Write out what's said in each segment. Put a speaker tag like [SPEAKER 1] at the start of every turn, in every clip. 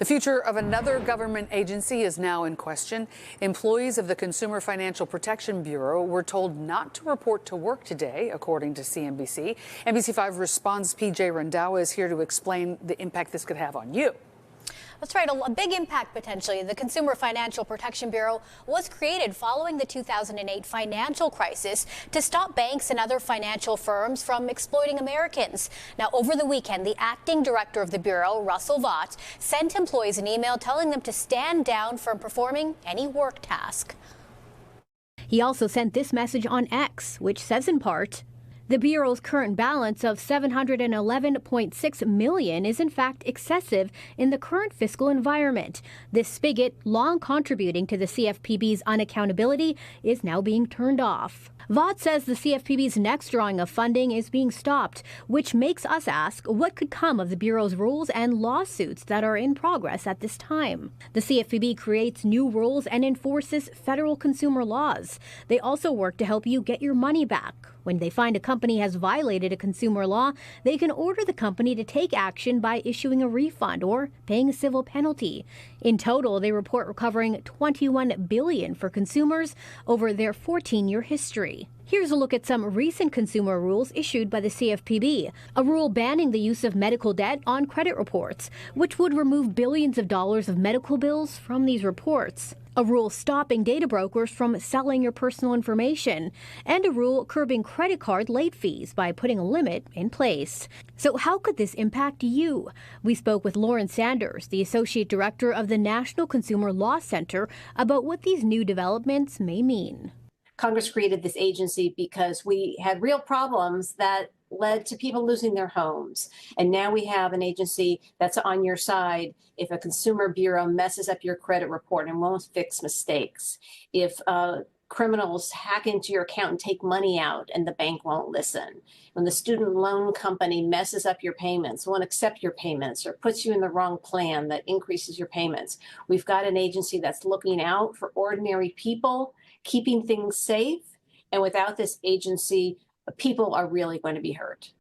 [SPEAKER 1] The future of another government agency is now in question. Employees of the Consumer Financial Protection Bureau were told not to report to work today, according to CNBC. NBC5 Responds PJ Randhawa is here to explain the impact this could have on you.
[SPEAKER 2] That's right, a big impact potentially. The Consumer Financial Protection Bureau was created following the 2008 financial crisis to stop banks and other financial firms from exploiting Americans. Now, over the weekend, the acting director of the Bureau, Russell Vought, sent employees an email telling them to stand down from performing any work task.
[SPEAKER 3] He also sent this message on X, which says in part, "The Bureau's current balance of $711.6 million is in fact excessive in the current fiscal environment. This spigot, long contributing to the CFPB's unaccountability, is now being turned off." Vought says the CFPB's next drawing of funding is being stopped, which makes us ask what could come of the Bureau's rules and lawsuits that are in progress at this time. The CFPB creates new rules and enforces federal consumer laws. They also work to help you get your money back. When they find a company has violated a consumer law, they can order the company to take action by issuing a refund or paying a civil penalty. In total, they report recovering $21 billion for consumers over their 14-year history. Here's a look at some recent consumer rules issued by the CFPB. A rule banning the use of medical debt on credit reports, which would remove billions of dollars of medical bills from these reports. A rule stopping data brokers from selling your personal information, and a rule curbing credit card late fees by putting a limit in place. So how could this impact you? We spoke with Lauren Sanders, the Associate Director of the National Consumer Law Center, about what these new developments may mean.
[SPEAKER 4] Congress created this agency because we had real problems that led to people losing their homes. And now we have an agency that's on your side if a consumer bureau messes up your credit report and won't fix mistakes. If criminals hack into your account and take money out and the bank won't listen. When the student loan company messes up your payments, won't accept your payments, or puts you in the wrong plan that increases your payments. We've got an agency that's looking out for ordinary people, keeping things safe. And without this agency, people are really going to be hurt.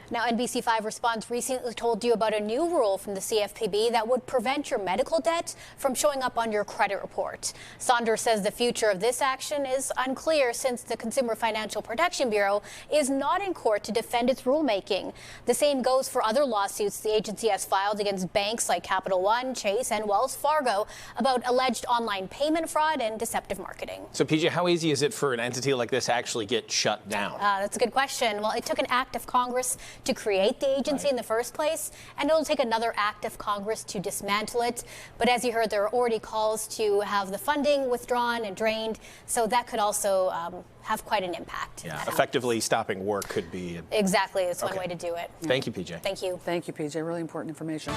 [SPEAKER 2] Now, NBC5 Responds recently told you about a new rule from the CFPB that would prevent your medical debt from showing up on your credit report. Saunders says the future of this action is unclear since the Consumer Financial Protection Bureau is not in court to defend its rulemaking. The same goes for other lawsuits the agency has filed against banks like Capital One, Chase, and Wells Fargo about alleged online payment fraud and deceptive marketing.
[SPEAKER 5] So, PJ, how easy is it for an entity like this to actually get shut down?
[SPEAKER 2] That's a good question. Well, it took an act of Congress to create the agency in the first place, and it'll take another act of Congress to dismantle it. But as you heard, there are already calls to have the funding withdrawn and drained, so that could also have quite an impact.
[SPEAKER 5] Yeah, effectively stopping work could be.
[SPEAKER 2] Exactly, it's one way to do it.
[SPEAKER 5] Thank you, PJ.
[SPEAKER 2] Thank you.
[SPEAKER 1] Thank you, PJ. Really important information.